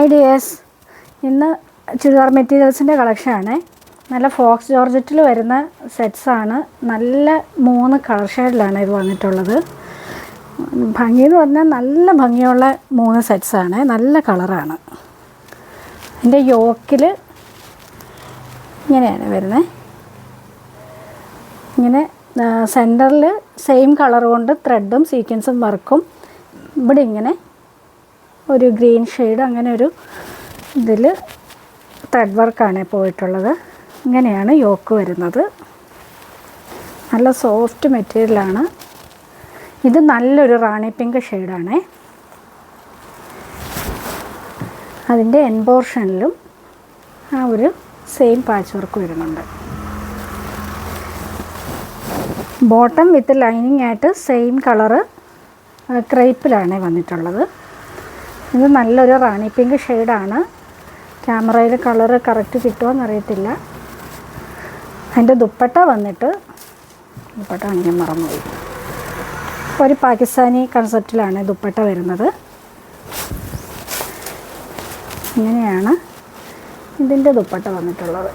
Hi dears, ഇന്ന് ചുരിദാർ മെറ്റീരിയൽസിൻ്റെ കളക്ഷനാണ്. നല്ല ഫോക്സ് ജോർജറ്റിൽ വരുന്ന സെറ്റ്സാണ്. നല്ല 3 കളർ ഷെയ്ഡിലാണ് ഇത് വന്നിട്ടുള്ളത്. ഭംഗിയെന്ന് പറഞ്ഞാൽ നല്ല ഭംഗിയുള്ള 3 സെറ്റ്സാണ്. നല്ല കളറാണ്. ഇതിൻ്റെ യോക്കിൽ ഇങ്ങനെയാണ് വരുന്നത്. ഇങ്ങനെ സെൻറ്ററിൽ സെയിം കളർ കൊണ്ട് ത്രെഡും സീക്വൻസും വർക്കും, ഇവിടെ ഇങ്ങനെ ഒരു ഗ്രീൻ ഷെയ്ഡ്, അങ്ങനെ ഒരു ഇതിൽ ത്രെഡ് വർക്കാണ് പോയിട്ടുള്ളത്. ഇങ്ങനെയാണ് യോക്ക് വരുന്നത്. നല്ല സോഫ്റ്റ് മെറ്റീരിയലാണ്. ഇത് നല്ലൊരു റാണി പിങ്ക് ഷെയ്ഡാണ്. അതിൻ്റെ എൻ പോർഷനിലും ആ ഒരു സെയിം പാച്ച് വർക്ക് വരുന്നുണ്ട്. ബോട്ടം വിത്ത് ലൈനിങ് ആയിട്ട് സെയിം കളറ് ക്രേപ്പിലാണ് വന്നിട്ടുള്ളത്. ഇത് നല്ലൊരു റാണി പിങ്ക് ഷെയ്ഡാണ്. ക്യാമറയിൽ കളറ് കറക്റ്റ് കിട്ടുമോയെന്ന് അറിയത്തില്ല. അതിൻ്റെ ദുപ്പട്ട വന്നിട്ട്, ദുപ്പട്ട കാണിക്കാൻ മറന്നുപോയി, ഒരു പാകിസ്ഥാനി കൺസെപ്റ്റിലാണ് ദുപ്പട്ട വരുന്നത്. ഇങ്ങനെയാണ് ഇതിൻ്റെ ദുപ്പട്ട വന്നിട്ടുള്ളത്.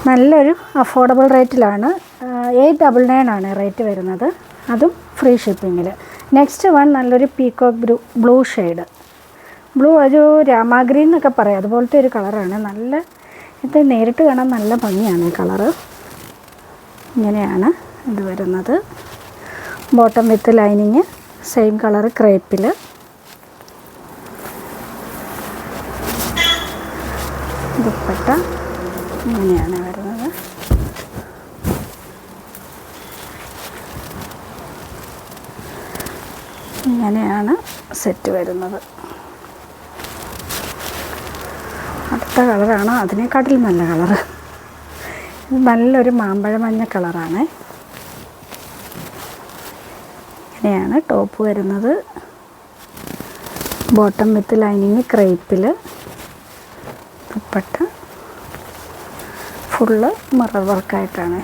നല്ലൊരു അഫോർഡബിൾ റേറ്റിലാണ്. 899 ആണ് റേറ്റ് വരുന്നത്, അതും ഫ്രീ ഷിപ്പിങ്ങിൽ. നെക്സ്റ്റ് വൺ നല്ലൊരു പീക്കോക്ക് ബ്ലൂ ഷെയ്ഡ്. ബ്ലൂ ഒരു രാമാഗ്രീൻ എന്നൊക്കെ പറയാം, അതുപോലത്തെ ഒരു കളറാണ്. നല്ല ഇത് നേരിട്ട് കാണാൻ നല്ല ഭംഗിയാണ് ഈ കളറ്. ഇങ്ങനെയാണ് ഇത് വരുന്നത്. Bottom with lining same colour ക്രേപ്പിൽ. ദുപ്പട്ട ഇങ്ങനെയാണ് വരുന്നത്. ഇങ്ങനെയാണ് സെറ്റ് വരുന്നത്. അടുത്ത കളറാണ് അതിനേക്കാട്ടിൽ നല്ല കളറ്. ഇത് നല്ലൊരു മാമ്പഴ മഞ്ഞ കളറാണ്. ഇങ്ങനെയാണ് ടോപ്പ് വരുന്നത്. ബോട്ടം വിത്ത് ലൈനിങ് ക്രേപ്പിൽ. ദുപ്പട്ട ഫുള്ള് മിറർ വർക്കായിട്ടാണ്.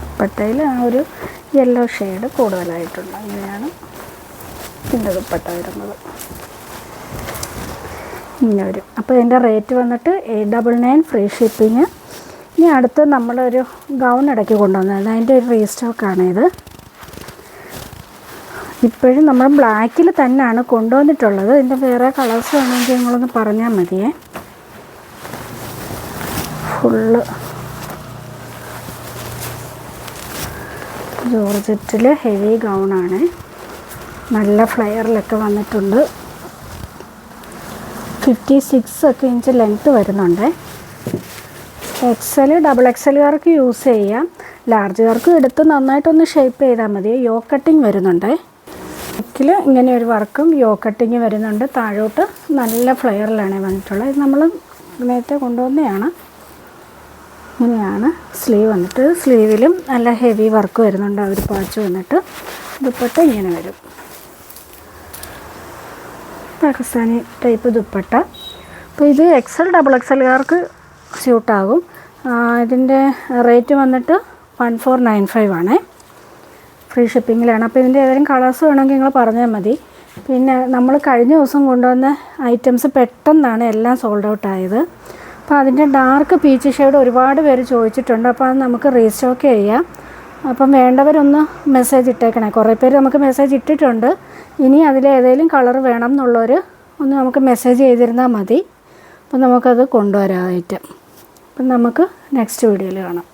ദുപ്പട്ടയിൽ ആ ഒരു യെല്ലോ ഷെയ്ഡ് കൂടുതലായിട്ടുണ്ട്. അങ്ങനെയാണ് ഇതിൻ്റെ ദുപ്പട്ട വരുന്നത്. ഇങ്ങനെ വരും. അപ്പോൾ ഇതിൻ്റെ റേറ്റ് വന്നിട്ട് 899 ഫ്രീ ഷിപ്പിങ്. ഇനി അടുത്ത് നമ്മളൊരു ഗൗൺ ഇടയ്ക്ക് കൊണ്ടുവന്നത്, അതിൻ്റെ ഒരു റീസ്റ്റോക്കാണ് ഇത്. ഇപ്പോഴും നമ്മൾ ബ്ലാക്കിൽ തന്നെയാണ് കൊണ്ടുവന്നിട്ടുള്ളത്. ഇതിൻ്റെ വേറെ കളേഴ്സ് വേണമെങ്കിൽ നിങ്ങളൊന്ന് പറഞ്ഞാൽ മതിയേ. ഫുള്ള് ജോർജറ്റിൽ ഹെവി ഗൗണാണ്. നല്ല ഫ്ലെയറിലൊക്കെ വന്നിട്ടുണ്ട്. 56 ഇഞ്ച് ലെങ്ത്ത് വരുന്നുണ്ട്. XL ഡബിൾ XLകാർക്ക് യൂസ് ചെയ്യാം. ലാർജുകാർക്ക് എടുത്ത് നന്നായിട്ടൊന്ന് ഷേപ്പ് ചെയ്താൽ മതി. യോ കട്ടിങ് വരുന്നുണ്ട്. നെക്കിൽ ഇങ്ങനെ ഒരു വർക്കും യോ കട്ടിങ് വരുന്നുണ്ട്. താഴോട്ട് നല്ല ഫ്ലെയറിലാണ് വന്നിട്ടുള്ളത്. ഇത് നമ്മൾ നേരത്തെ കൊണ്ടുവന്നതാണ്. ഇങ്ങനെയാണ് സ്ലീവ് വന്നിട്ട്. സ്ലീവിലും നല്ല ഹെവി വർക്ക് വരുന്നുണ്ട്. ആ ഒരു പാച്ച് വന്നിട്ട് ദുപ്പട്ട ഇങ്ങനെ വരും. പാകിസ്ഥാനി ടൈപ്പ് ദുപ്പട്ട. അപ്പോൾ ഇത് XL ഡബിൾ XLകാർക്ക് സ്യൂട്ടാകും. ഇതിൻ്റെ റേറ്റ് വന്നിട്ട് 1495 ആണ്. ഫ്രീ ഷിപ്പിങ്ങിലാണ്. അപ്പോൾ ഇതിൻ്റെ ഏതെങ്കിലും കളേഴ്സ് വേണമെങ്കിൽ നിങ്ങൾ പറഞ്ഞാൽ മതി. പിന്നെ നമ്മൾ കഴിഞ്ഞ ദിവസം കൊണ്ടുവന്ന ഐറ്റംസ് പെട്ടെന്നാണ് എല്ലാം സോൾഡ് ഔട്ട് ആയത്. അപ്പോൾ അതിൻ്റെ ഡാർക്ക് പീച്ച് ഷെയ്ഡ് ഒരുപാട് പേര് ചോദിച്ചിട്ടുണ്ട്. അപ്പോൾ അത് നമുക്ക് റീസ്റ്റോക്ക് ചെയ്യാം. അപ്പം വേണ്ടവരൊന്ന് മെസ്സേജ് ഇട്ടേക്കണേ. കുറേ പേര് നമുക്ക് മെസ്സേജ് ഇട്ടിട്ടുണ്ട്. ഇനി അതിലേതെങ്കിലും കളർ വേണം എന്നുള്ളവർ ഒന്ന് നമുക്ക് മെസ്സേജ് ചെയ്തിരുന്നാൽ മതി. അപ്പം നമുക്കത് കൊണ്ടുവരാം ഐറ്റം. അപ്പം നമുക്ക് നെക്സ്റ്റ് വീഡിയോയിൽ കാണാം.